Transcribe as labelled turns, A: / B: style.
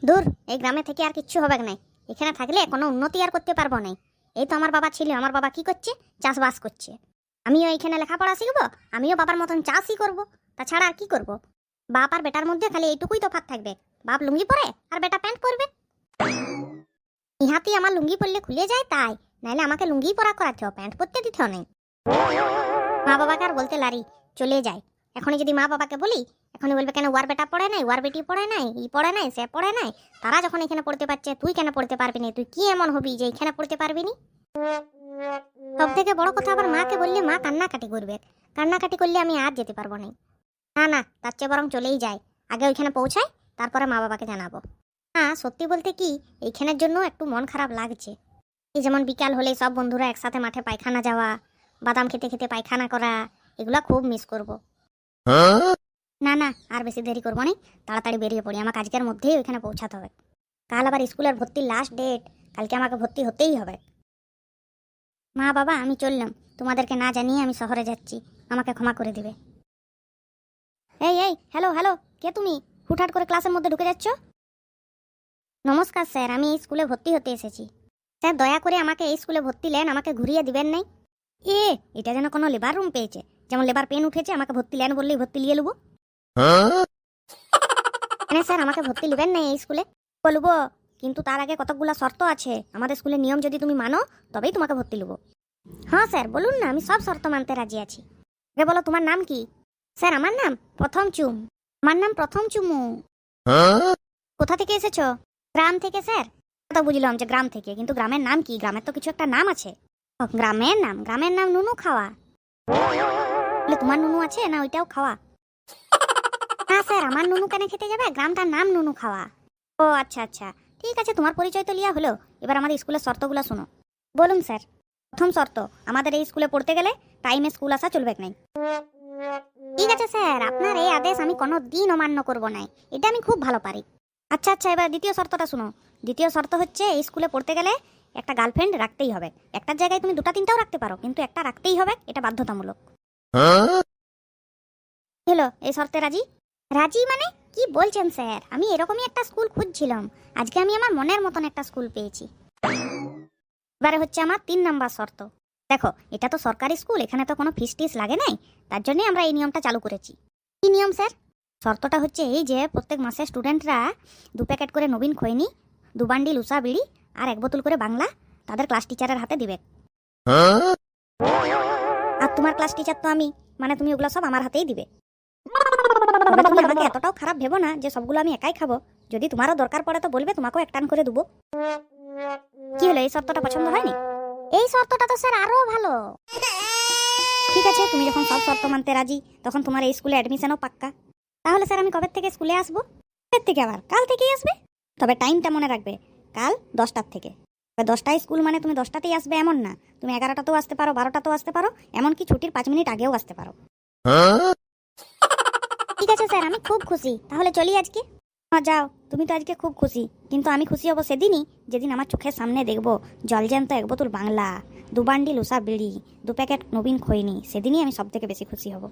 A: দূর, এই গ্রামে থেকে আর কিচ্ছু হবে না। এখানে থাকলে কোনো উন্নতি আর করতে পারবো না। এই তো আমার বাবা ছিল, আমার বাবা কি করছে? চাষবাস করছে। আমিও এইখানে লেখাপড়া শিখবো, আমিও বাবার মতন চাষই করব। তাছাড়া আর কি করব? বাপ আর বেটার মধ্যে খালি এইটুকুই তফাৎ থাকবে, বাপ লুঙ্গি পরে আর বেটা প্যান্ট পরবে। ইহাতেই আমার লুঙ্গি পরলে খুলে যায় তাই, নাহলে আমাকে লুঙ্গি পরা করাতে হবে, প্যান্ট পরতে দিতে নেই। মা বাবাকে আর বলতে লারি, চলে যায়। এখনই যদি মা বাবাকে বলি, এখনই বলবে কেন ওয়ার বেটা পড়ে নাই, ওয়ার বেটি পড়ে নাই, ই পড়ে নাই, সে পড়ে নাই। তারা যখন এখানে পড়তে পারছে, তুই কেন পড়তে পারবি না? তুই কি এমন হবি যে এখানে পড়তে পারবি নি? সব থেকে বড় কথা, আবার মাকে বললে মা কান্নাকাটি করবে। কান্নাকাটি করলে আমি আর যেতে পারবো না। না না, তার চেয়ে বরং চলেই যায়। আগে ওইখানে পৌঁছাই, তারপরে মা বাবাকে জানাবো। হ্যাঁ, সত্যি বলতে কি, এইখানের জন্য একটু মন খারাপ লাগছে। এই যেমন বিকাল হলে সব বন্ধুরা একসাথে মাঠে পায়খানা যাওয়া, বাদাম খেতে খেতে পায়খানা করা, এগুলা খুব মিস করব। না না, আর বেশি দেরি করবো না, তাড়াতাড়ি বেরিয়ে পড়ি। আমাকে আজকের মধ্যেই ওইখানে পৌঁছাতে হবে। কাল আবার স্কুলের ভর্তির লাস্ট ডেট, কালকে আমাকে ভর্তি হতেই হবে। মা বাবা, আমি চললাম। তোমাদেরকে না জানিয়ে আমি শহরে যাচ্ছি, আমাকে ক্ষমা করে দিবে। এই এই, হ্যালো হ্যালো, কে তুমি? হুটহাট করে ক্লাসের মধ্যে ঢুকে যাচ্ছ? নমস্কার স্যার, আমি এই স্কুলে ভর্তি হতে এসেছি। স্যার, দয়া করে আমাকে এই স্কুলে ভর্তি নেন, আমাকে ঘুরিয়ে দিবেন নাই? এটা যেন কোনো লেবার রুম পেয়েছে, যেমন লেবার পেন উঠেছে, আমাকে ভর্তি নেন বললেই ভর্তি নিয়ে নেবো। হ্যাঁ স্যার, আমাকে ভর্তি নেবেন নাই এই স্কুলে? বলবো, কিন্তু তার আগে কতকগুলা শর্ত আছে। আমাদের স্কুলের নিয়ম যদি তুমি মানো, তবেই তোমাকে ভর্তি নেবো। হ্যাঁ স্যার, বলুন না, আমি সব শর্ত মানতে রাজি আছি। আগে বলো, তোমার নাম কি? স্যার, আমার নাম প্রথম চুম। আমার নাম প্রথম চুমু। কোথা থেকে এসেছো? গ্রাম থেকে স্যার। তো বুঝলাম যে গ্রাম থেকে, কিন্তু গ্রামের নাম কি? গ্রামের তো কিছু একটা নাম আছে। গ্রামের নাম নুনু খাওয়া। তোমার নুনু আছে না ওইটাও খাওয়া? না স্যার, আমার নুনু কেন খেতে যাবে? গ্রামটার নাম নুনু খাওয়া। ও আচ্ছা আচ্ছা, ঠিক আছে, তোমার পরিচয় তো লিয়া হলো। এবার আমাদের স্কুলের শর্তগুলো শোনো। বলুন স্যার। প্রথম শর্ত, আমাদের এই স্কুলে পড়তে গেলে টাইমে স্কুল আসা চলবে না। ঠিক আছে স্যার, আপনার এই আদেশ আমি কোনো দিন অমান্য করব না, এটা আমি খুব ভালো পারি। আচ্ছা আচ্ছা, এবার দ্বিতীয় শর্তটা শুনো। দ্বিতীয় শর্ত হচ্ছে, এই স্কুলে পড়তে গেলে একটা গার্লফ্রেন্ড রাখতেই হবে। একটার জায়গায় তুমি দুটা তিনটাও রাখতে পারো, কিন্তু একটা রাখতেই হবে, এটা বাধ্যতামূলক। হলো, এই শর্তে রাজি? রাজি মানে কি বলছেন স্যার? আমি এরকমই একটা স্কুল খুঁজছিলাম, আজকে আমি আমার মনের মতন একটা স্কুল পেয়েছি। এবারে হচ্ছে আমার 3 নাম্বার শর্ত। দেখো, এটা তো সরকারি স্কুল, এখানে তো কোনো ফিস টিস লাগে নাই, তার জন্যই আমরা এই নিয়মটা চালু করেছি। কি নিয়ম স্যার? শর্তটা হচ্ছে এই যে প্রত্যেক মাসে স্টুডেন্টরা 2 প্যাকেট করে নবীন খৈনি, 2 বান্ডিল উষা বিড়ি আর 1 বোতল করে বাংলা তাদের ক্লাস টিচারের হাতে দিবে। আর তোমার ক্লাস টিচার তো আমি, মানে তুমি ওগুলো সব আমার হাতেই দিবে। তবে তুমি আমাকে এতটাও খারাপ ভেবো না যে সবগুলো আমি একাই খাবো। যদি তোমারও দরকার পড়ে তো বলবে, তোমাকেও এক টান করে দেবো। কি হলো, এই শর্তটা পছন্দ হয়নি? এই শর্তটা তো স্যার আরো ভালো। ঠিক আছে, তুমি যখন সব শর্ত মানতে রাজি, তখন তোমার এই স্কুলে অ্যাডমিশনও পাক্কা। তাহলে স্যার আমি কবে থেকে স্কুলে আসবো? কবে থেকে? আবার কাল থেকেই আসবে। তবে টাইমটা মনে রাখবে, কাল 10টার থেকে। 10টায় স্কুল মানে তুমি 10টাতেই আসবে এমন না, তুমি 11টাতেও আসতে পারো, 12টাতেও আসতে পারো, এমনকি ছুটির 5 মিনিট আগেও আসতে পারো। ঠিক আছে স্যার, আমি খুব খুশি। তাহলে চলি আজকে? হ্যাঁ যাও, তুমি তো আজকে খুব খুশি, কিন্তু আমি খুশি হব সেদিনই যেদিন আমার চোখের সামনে দেখবো জলজ্যান্ত 1 বোতল বাংলা, 2 বান্ডিল উষা বিড়ি, 2 প্যাকেট নবীন খৈনি। সেদিনই আমি সব থেকে বেশি খুশি হব।